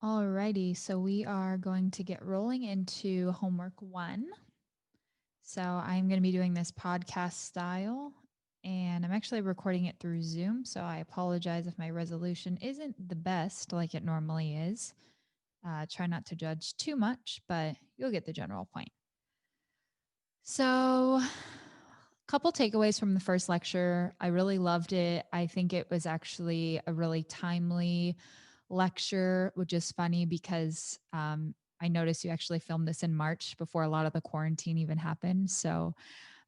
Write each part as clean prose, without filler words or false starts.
Alrighty, so we are going to get rolling into homework one. So I'm going to be doing this podcast style, and I'm actually recording it through Zoom. So I apologize if my resolution isn't the best like it normally is. Try not to judge too much, but you'll get the general point. So, a couple takeaways from the first lecture. I really loved it. I think it was actually a really timely lecture, which is funny because I noticed you actually filmed this in March before a lot of the quarantine even happened. So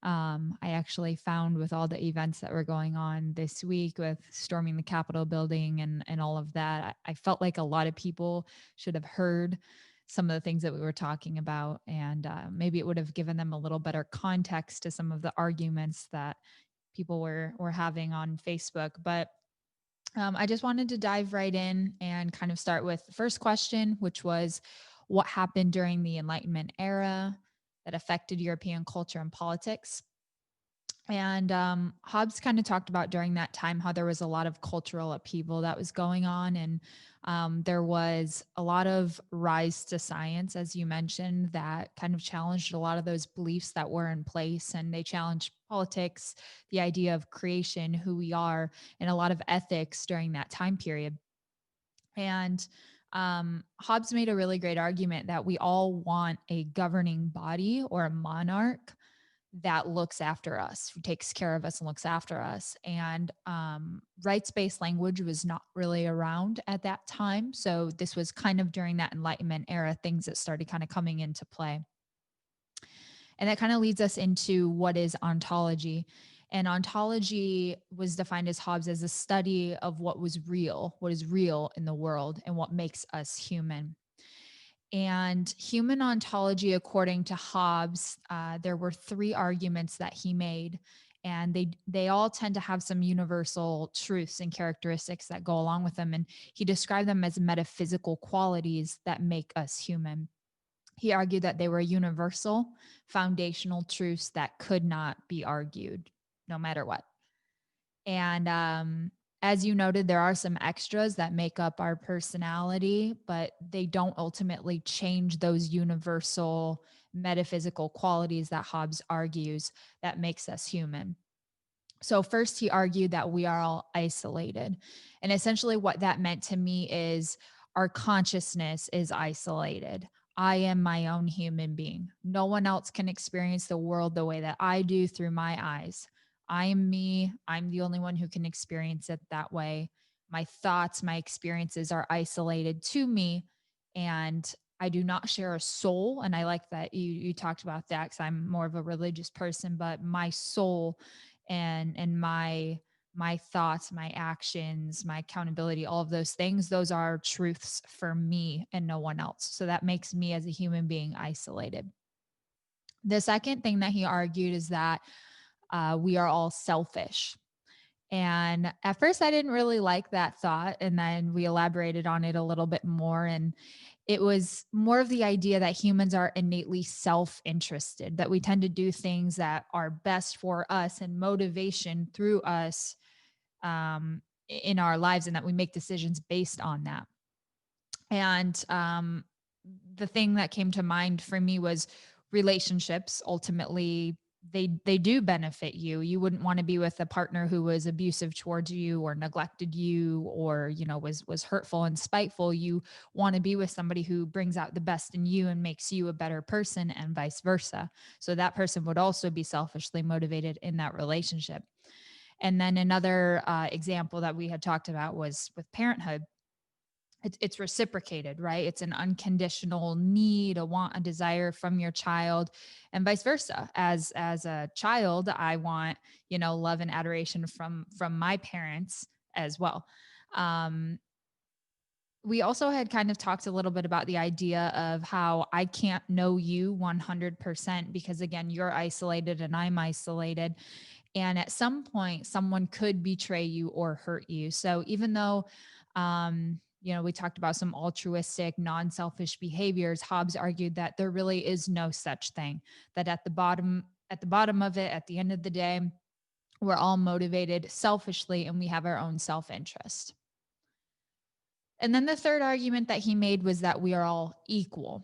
I actually found with all the events that were going on this week with storming the Capitol building and all of that, I felt like a lot of people should have heard some of the things that we were talking about. And maybe it would have given them a little better context to some of the arguments that people were having on Facebook. But I just wanted to dive right in and kind of start with the first question, which was what happened during the Enlightenment era that affected European culture and politics. And Hobbes kind of talked about during that time how there was a lot of cultural upheaval that was going on. And there was a lot of rise to science, as you mentioned, that kind of challenged a lot of those beliefs that were in place. And they challenged politics, the idea of creation, who we are, and a lot of ethics during that time period. And Hobbes made a really great argument that we all want a governing body or a monarch that looks after us, who takes care of us and looks after us. And rights based language was not really around at that time. So this was kind of during that Enlightenment era, things that started kind of coming into play. And that kind of leads us into what is ontology. And ontology was defined as Hobbes as a study of what is real in the world, and what makes us human. And human ontology, according to Hobbes, there were three arguments that he made, and they all tend to have some universal truths and characteristics that go along with them. And he described them as metaphysical qualities that make us human. He argued that they were universal, foundational truths that could not be argued, no matter what. And as you noted, there are some extras that make up our personality, but they don't ultimately change those universal metaphysical qualities that Hobbes argues that makes us human. So, first, he argued that we are all isolated. And essentially, what that meant to me is our consciousness is isolated. I am my own human being. No one else can experience the world the way that I do through my eyes. I am me. I'm the only one who can experience it that way. My thoughts, my experiences are isolated to me. And I do not share a soul. And I like that you talked about that because I'm more of a religious person, but my soul and my thoughts, my actions, my accountability, all of those things, those are truths for me and no one else. So that makes me as a human being isolated. The second thing that he argued is that we are all selfish. And at first, I didn't really like that thought. And then we elaborated on it a little bit more. And it was more of the idea that humans are innately self interested, that we tend to do things that are best for us and motivation through us in our lives, and that we make decisions based on that. And the thing that came to mind for me was relationships ultimately they do benefit you. You wouldn't want to be with a partner who was abusive towards you or neglected you or was hurtful and spiteful. You want to be with somebody who brings out the best in you and makes you a better person, and vice versa. So that person would also be selfishly motivated in that relationship. And then another example that we had talked about was with parenthood. It's reciprocated, right? It's an unconditional need, a want, a desire from your child, and vice versa. As a child, I want love and adoration from my parents as well. Um, we also had kind of talked a little bit about the idea of how I can't know you 100% because, again, you're isolated and I'm isolated. And at some point, someone could betray you or hurt you. So even though, we talked about some altruistic, non selfish behaviors, Hobbes argued that there really is no such thing, that at the bottom of it, at the end of the day, we're all motivated selfishly and we have our own self interest. And then the third argument that he made was that we are all equal.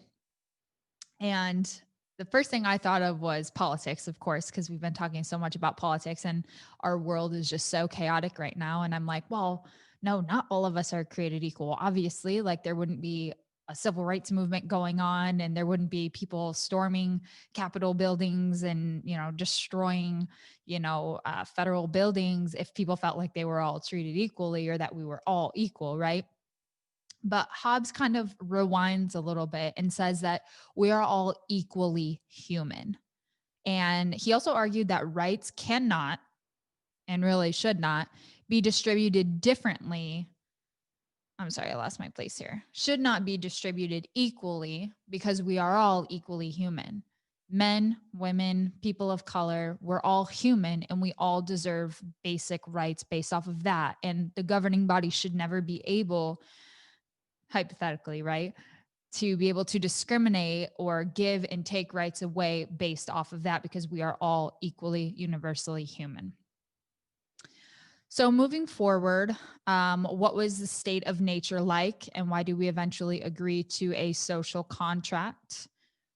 And the first thing I thought of was politics, of course, because we've been talking so much about politics and our world is just so chaotic right now. And I'm like, well, no, not all of us are created equal. Obviously, like there wouldn't be a civil rights movement going on and there wouldn't be people storming Capitol buildings and, destroying, federal buildings if people felt like they were all treated equally or that we were all equal, right? But Hobbes kind of rewinds a little bit and says that we are all equally human. And he also argued that rights cannot and really should not be distributed differently. I'm sorry, I lost my place here. Should not be distributed equally because we are all equally human. Men, women, people of color, we're all human and we all deserve basic rights based off of that. And the governing body should never be able, hypothetically, right, to be able to discriminate or give and take rights away based off of that because we are all equally universally human. So, moving forward, what was the state of nature like, and why do we eventually agree to a social contract?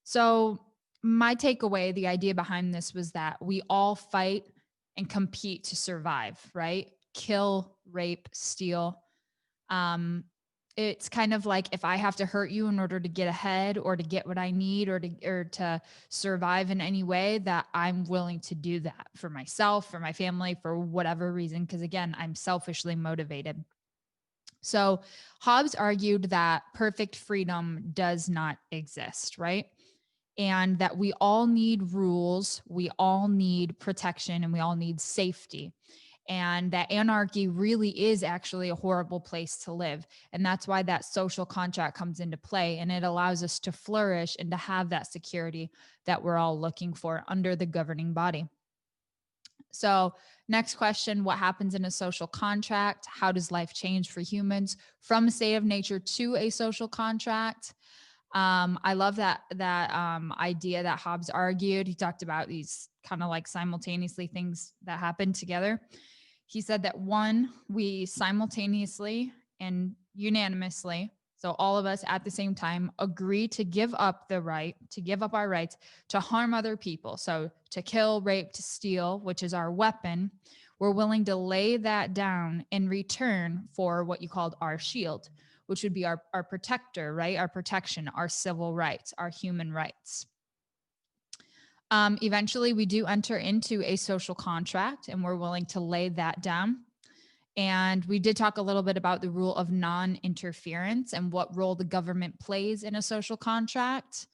So, my takeaway, the idea behind this was that we all fight and compete to survive, right? Kill, rape, steal. Um, it's kind of like if I have to hurt you in order to get ahead or to get what I need or to survive in any way, that I'm willing to do that for myself, for my family, for whatever reason. Because again, I'm selfishly motivated. So Hobbes argued that perfect freedom does not exist, right? And that we all need rules, we all need protection, and we all need safety, and that anarchy really is actually a horrible place to live. And that's why that social contract comes into play, and it allows us to flourish and to have that security that we're all looking for under the governing body. So, next question, what happens in a social contract? How does life change for humans from a state of nature to a social contract? I love that idea that Hobbes argued. He talked about these kind of like simultaneously things that happen together. He said that one, we simultaneously and unanimously, so all of us at the same time, agree to give up our rights to harm other people. So to kill, rape, to steal, which is our weapon, we're willing to lay that down in return for what you called our shield, which would be our protector, right? Our protection, our civil rights, our human rights. Eventually, we do enter into a social contract and we're willing to lay that down. And we did talk a little bit about the rule of non-interference and what role the government plays in a social contract.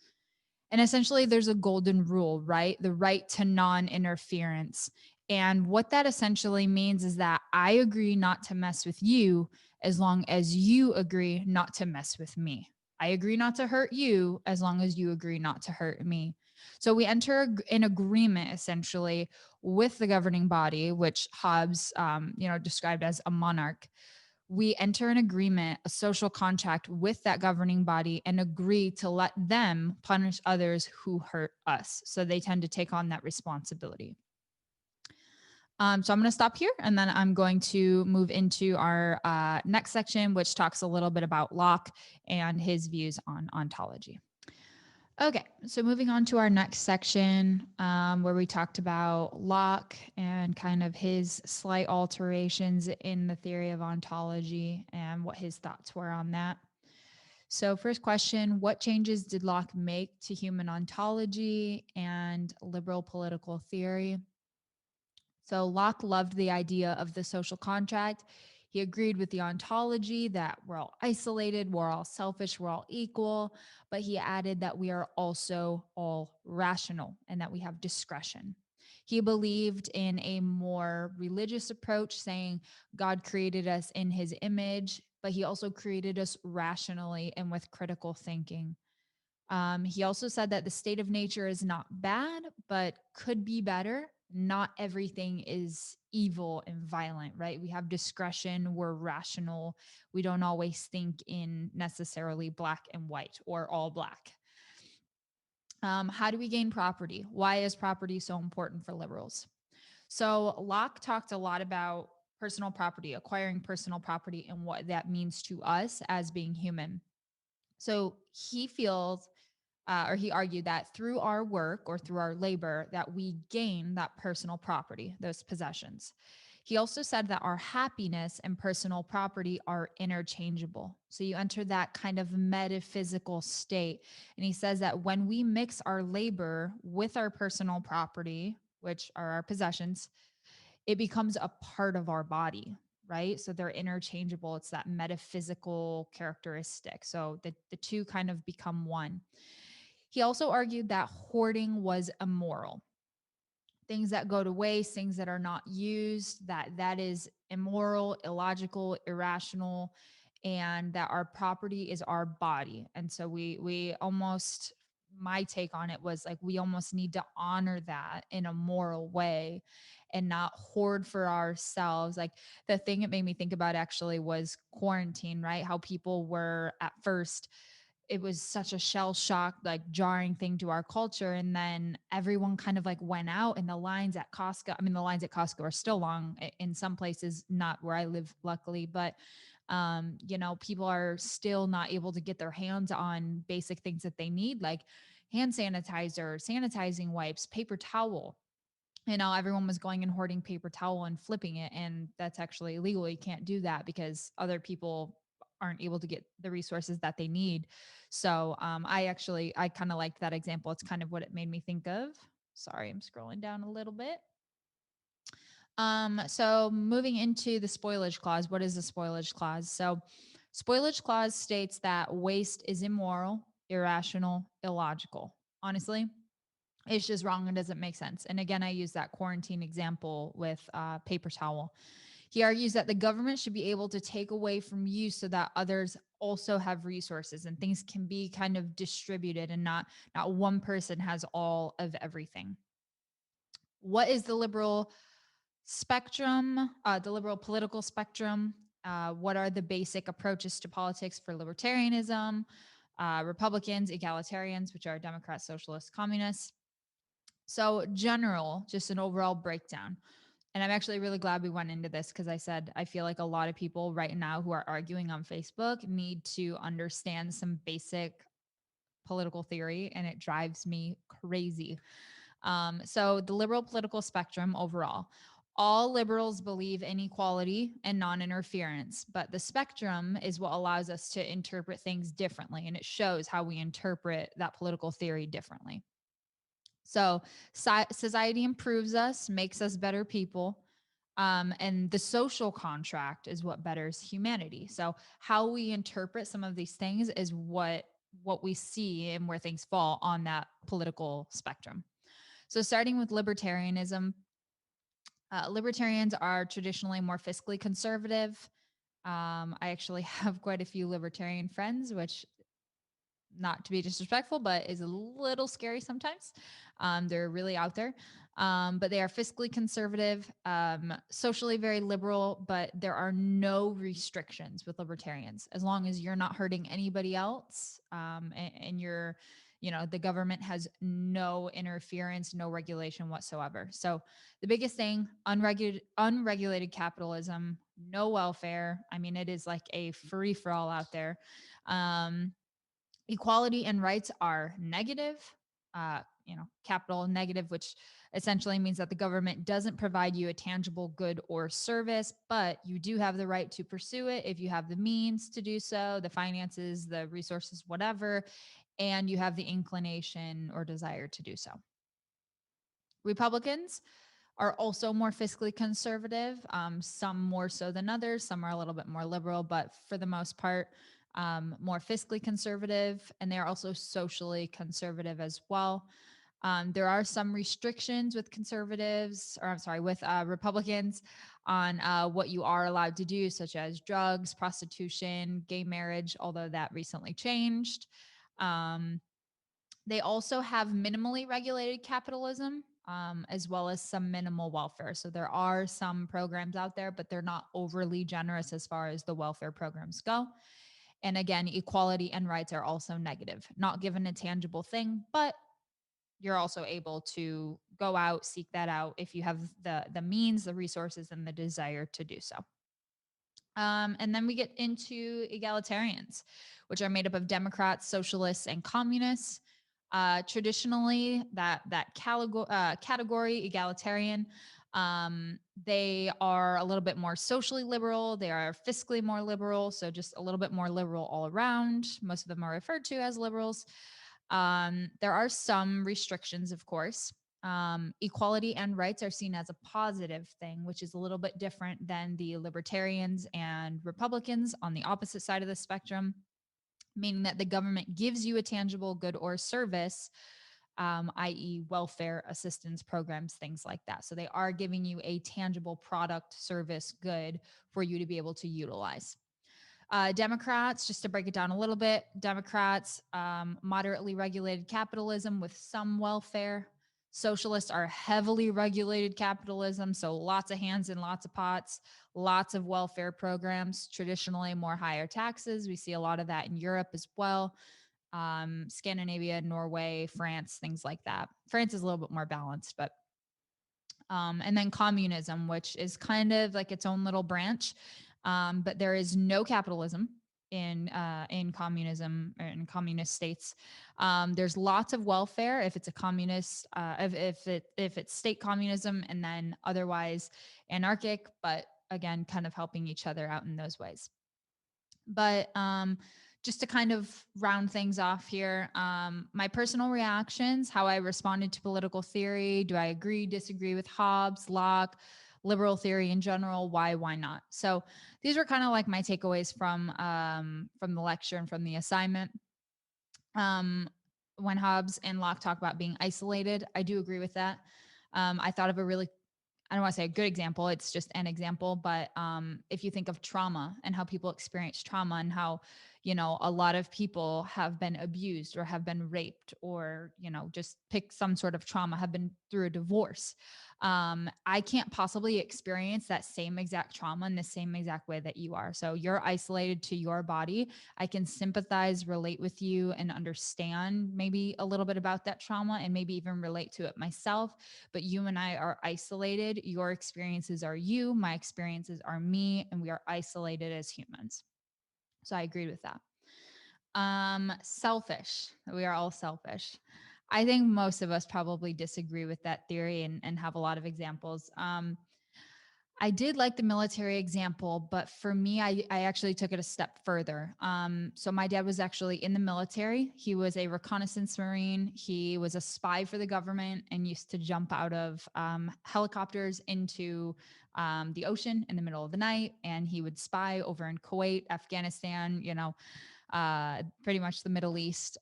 And essentially, there's a golden rule, right? The right to non-interference. And what that essentially means is that I agree not to mess with you as long as you agree not to mess with me. I agree not to hurt you as long as you agree not to hurt me. So we enter an agreement essentially with the governing body, which Hobbes, described as a monarch. We enter an agreement, a social contract with that governing body and agree to let them punish others who hurt us. So they tend to take on that responsibility. So I'm going to stop here and then I'm going to move into our next section, which talks a little bit about Locke and his views on ontology. Okay, so moving on to our next section, where we talked about Locke and kind of his slight alterations in the theory of ontology and what his thoughts were on that. So, first question, what changes did Locke make to human ontology and liberal political theory? So Locke loved the idea of the social contract. He agreed with the ontology that we're all isolated, we're all selfish, we're all equal, but he added that we are also all rational and that we have discretion. He believed in a more religious approach, saying God created us in his image, but he also created us rationally and with critical thinking. He also said that the state of nature is not bad, but could be better. Not everything is evil and violent, right? We have discretion, we're rational. We don't always think in necessarily black and white or all black. How do we gain property? Why is property so important for liberals? So Locke talked a lot about personal property, acquiring personal property, and what that means to us as being human. So he feels, or he argued that through our work or through our labor, that we gain that personal property, those possessions. He also said that our happiness and personal property are interchangeable. So you enter that kind of metaphysical state. And he says that when we mix our labor with our personal property, which are our possessions, it becomes a part of our body, right? So they're interchangeable. It's that metaphysical characteristic. So the two kind of become one. He also argued that hoarding was immoral. Things that go to waste, things that are not used, that is immoral, illogical, irrational, and that our property is our body. And so we almost, my take on it was like we almost need to honor that in a moral way and not hoard for ourselves. Like the thing it made me think about actually was quarantine, right? How people were at first, it was such a shell shock, like jarring thing to our culture. And then everyone kind of like went out, and the lines at Costco, I mean, the lines at Costco are still long in some places, not where I live, luckily, but people are still not able to get their hands on basic things that they need, like hand sanitizer, sanitizing wipes, paper towel. Everyone was going and hoarding paper towel and flipping it. And that's actually illegal. You can't do that because other people aren't able to get the resources that they need. So I kind of liked that example. It's kind of what it made me think of. Sorry, I'm scrolling down a little bit. So moving into the spoilage clause, what is the spoilage clause? So spoilage clause states that waste is immoral, irrational, illogical. Honestly, it's just wrong and doesn't make sense. And again, I use that quarantine example with paper towel. He argues that the government should be able to take away from you so that others also have resources and things can be kind of distributed, and not one person has all of everything. What is the liberal spectrum, the liberal political spectrum? What are the basic approaches to politics for libertarianism, Republicans, egalitarians, which are Democrats, socialists, communists? So, general, just an overall breakdown. And I'm actually really glad we went into this because I said I feel like a lot of people right now who are arguing on Facebook need to understand some basic political theory, and it drives me crazy. So, the liberal political spectrum overall. All liberals believe in equality and non interference, but the spectrum is what allows us to interpret things differently. And it shows how we interpret that political theory differently. So society improves us, makes us better people. And the social contract is what betters humanity. So how we interpret some of these things is what we see and where things fall on that political spectrum. So starting with libertarianism, libertarians are traditionally more fiscally conservative. I actually have quite a few libertarian friends, which, not to be disrespectful, but is a little scary sometimes. They're really out there, but they are fiscally conservative, socially very liberal, but there are no restrictions with libertarians as long as you're not hurting anybody else, and you're, the government has no interference, no regulation whatsoever. So the biggest thing, unregulated capitalism, no welfare. I mean, it is like a free for all out there. Equality and rights are negative, capital negative, which essentially means that the government doesn't provide you a tangible good or service, but you do have the right to pursue it if you have the means to do so, the finances, the resources, whatever, and you have the inclination or desire to do so. Republicans are also more fiscally conservative, some more so than others. Some are a little bit more liberal, but for the most part, more fiscally conservative. And they are also socially conservative as well. There are some restrictions with conservatives, or I'm sorry, with Republicans on what you are allowed to do, such as drugs, prostitution, gay marriage, although that recently changed. Um, they also have minimally regulated capitalism, as well as some minimal welfare. So there are some programs out there, but they're not overly generous as far as the welfare programs go. And again, equality and rights are also negative, not given a tangible thing, but you're also able to go out, seek that out if you have the means, the resources, and the desire to do so. And then we get into egalitarians, which are made up of Democrats, socialists, and communists. Traditionally, category egalitarian, they are a little bit more socially liberal. They are fiscally more liberal, so just a little bit more liberal all around. Most of them are referred to as liberals. There are some restrictions, of course. Equality and rights are seen as a positive thing, which is a little bit different than the libertarians and Republicans on the opposite side of the spectrum, meaning that the government gives you a tangible good or service, i.e., welfare assistance programs, things like that. So they are giving you a tangible product, service, good for you to be able to utilize. Democrats, just to break it down a little bit, Democrats, moderately regulated capitalism with some welfare. Socialists are heavily regulated capitalism, so lots of hands in lots of pots, lots of welfare programs, traditionally more higher taxes. We see a lot of that in Europe as well. Scandinavia, Norway, France, things like that. France is a little bit more balanced, but and then communism, which is kind of like its own little branch. But there is no capitalism in communism or in communist states. There's lots of welfare if it's a communist, if it's state communism, and then otherwise anarchic. But again, kind of helping each other out in those ways. But just to kind of round things off here, my personal reactions, how I responded to political theory. Do I agree, disagree with Hobbes, Locke, liberal theory in general? Why not? So these were kind of like my takeaways from the lecture and from the assignment. When Hobbes and Locke talk about being isolated, I do agree with that. I thought of a really, I don't want to say a good example, it's just an example, but if you think of trauma and how people experience trauma and how, a lot of people have been abused or have been raped or, just pick some sort of trauma, have been through a divorce. I can't possibly experience that same exact trauma in the same exact way that you are. So you're isolated to your body. I can sympathize, relate with you, and understand maybe a little bit about that trauma and maybe even relate to it myself. But you and I are isolated. Your experiences are you, my experiences are me, and we are isolated as humans. So I agreed with that. Selfish. We are all selfish. I think most of us probably disagree with that theory and have a lot of examples. I did like the military example, but for me, I actually took it a step further. So my dad was actually in the military. He was a reconnaissance Marine. He was a spy for the government and used to jump out of helicopters into the ocean in the middle of the night. And he would spy over in Kuwait, Afghanistan, pretty much the Middle East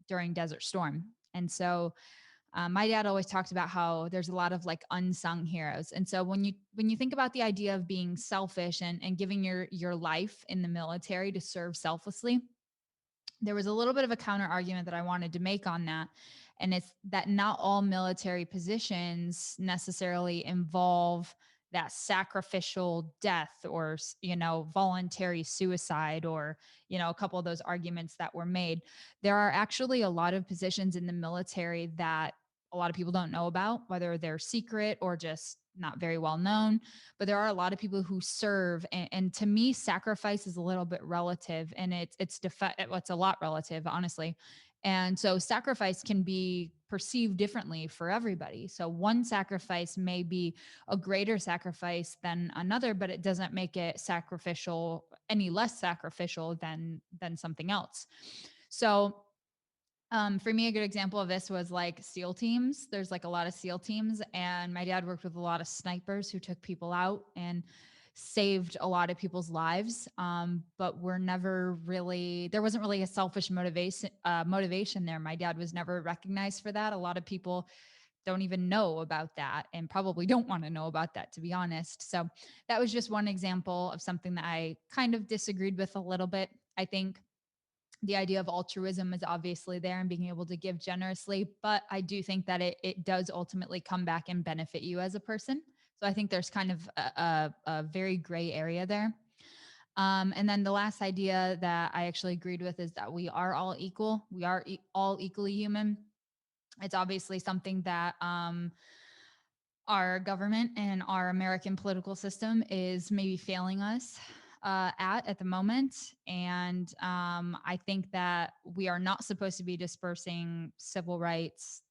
during Desert Storm. And so my dad always talked about how there's a lot of like unsung heroes. And so when you think about the idea of being selfish and giving your life in the military to serve selflessly, there was a little bit of a counter argument that I wanted to make on that. And it's that not all military positions necessarily involve that sacrificial death or, voluntary suicide or, a couple of those arguments that were made. There are actually a lot of positions in the military that a lot of people don't know about, whether they're secret or just not very well known. But there are a lot of people who serve, and to me, sacrifice is a little bit relative, and it's a lot relative, honestly. And so sacrifice can be perceived differently for everybody. So one sacrifice may be a greater sacrifice than another, but it doesn't make it sacrificial any less sacrificial than something else. So for me, a good example of this was like SEAL teams. There's like a lot of SEAL teams, and my dad worked with a lot of snipers who took people out and saved a lot of people's lives. But there wasn't really a selfish motivation there. My dad was never recognized for that. A lot of people don't even know about that and probably don't want to know about that, to be honest. So that was just one example of something that I kind of disagreed with a little bit. I think the idea of altruism is obviously there and being able to give generously, but I do think that it does ultimately come back and benefit you as a person. So I think there's kind of a very gray area there. And then the last idea that I actually agreed with is that we are all equal. We are all equally human. It's obviously something that our government and our American political system is maybe failing us at the moment. And I think that we are not supposed to be dispersing civil rights,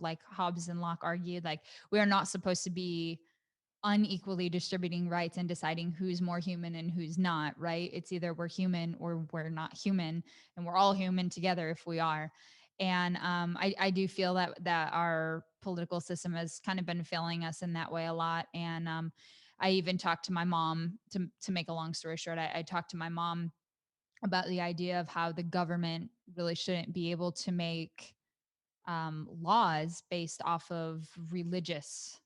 like Hobbes and Locke argued, like we are not supposed to be unequally distributing rights and deciding who's more human and who's not, right? It's either we're human or we're not human, and we're all human together if we are. And I do feel that our political system has kind of been failing us in that way a lot. And I even talked to my mom to make a long story short. I talked to my mom about the idea of how the government really shouldn't be able to make laws based off of religious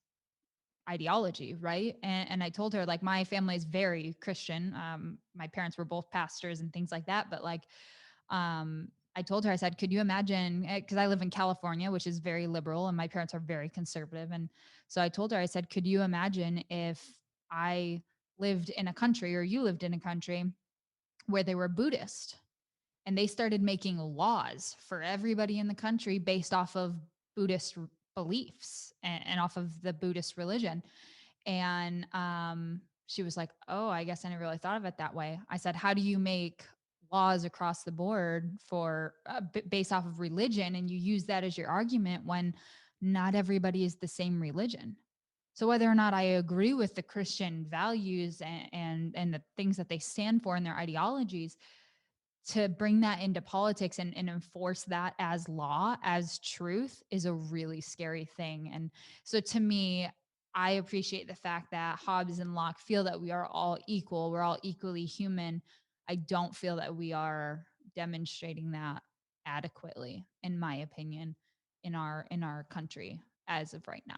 ideology, right? And I told her, like, my family is very Christian. My parents were both pastors and things like that. But like, I told her, I said, could you imagine? Because I live in California, which is very liberal, and my parents are very conservative. And so I told her, I said, could you imagine if I lived in a country, or you lived in a country where they were Buddhist, and they started making laws for everybody in the country based off of Buddhist beliefs and off of the Buddhist religion? And she was like, "Oh, I guess I never really thought of it that way." I said, "How do you make laws across the board for based off of religion, and you use that as your argument when not everybody is the same religion?" So whether or not I agree with the Christian values and the things that they stand for and their ideologies, to bring that into politics and enforce that as law, as truth, is a really scary thing. And so to me, I appreciate the fact that Hobbes and Locke feel that we are all equal, we're all equally human. I don't feel that we are demonstrating that adequately, in my opinion, in our country as of right now.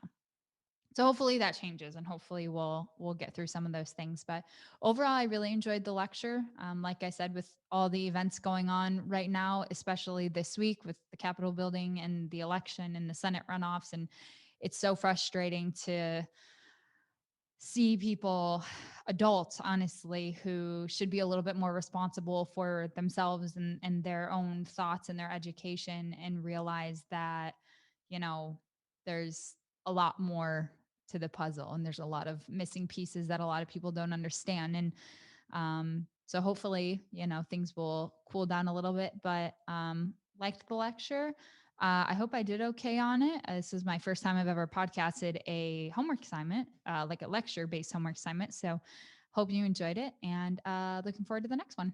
So hopefully that changes, and hopefully we'll get through some of those things. But overall, I really enjoyed the lecture. Like I said, with all the events going on right now, especially this week with the Capitol building and the election and the Senate runoffs, and it's so frustrating to see people, adults, honestly, who should be a little bit more responsible for themselves and their own thoughts and their education, and realize that, you know, there's a lot more to the puzzle, and there's a lot of missing pieces that a lot of people don't understand. And so hopefully, things will cool down a little bit. But liked the lecture. I hope I did okay on it. This is my first time I've ever podcasted a homework assignment, like a lecture based homework assignment. So hope you enjoyed it, and looking forward to the next one.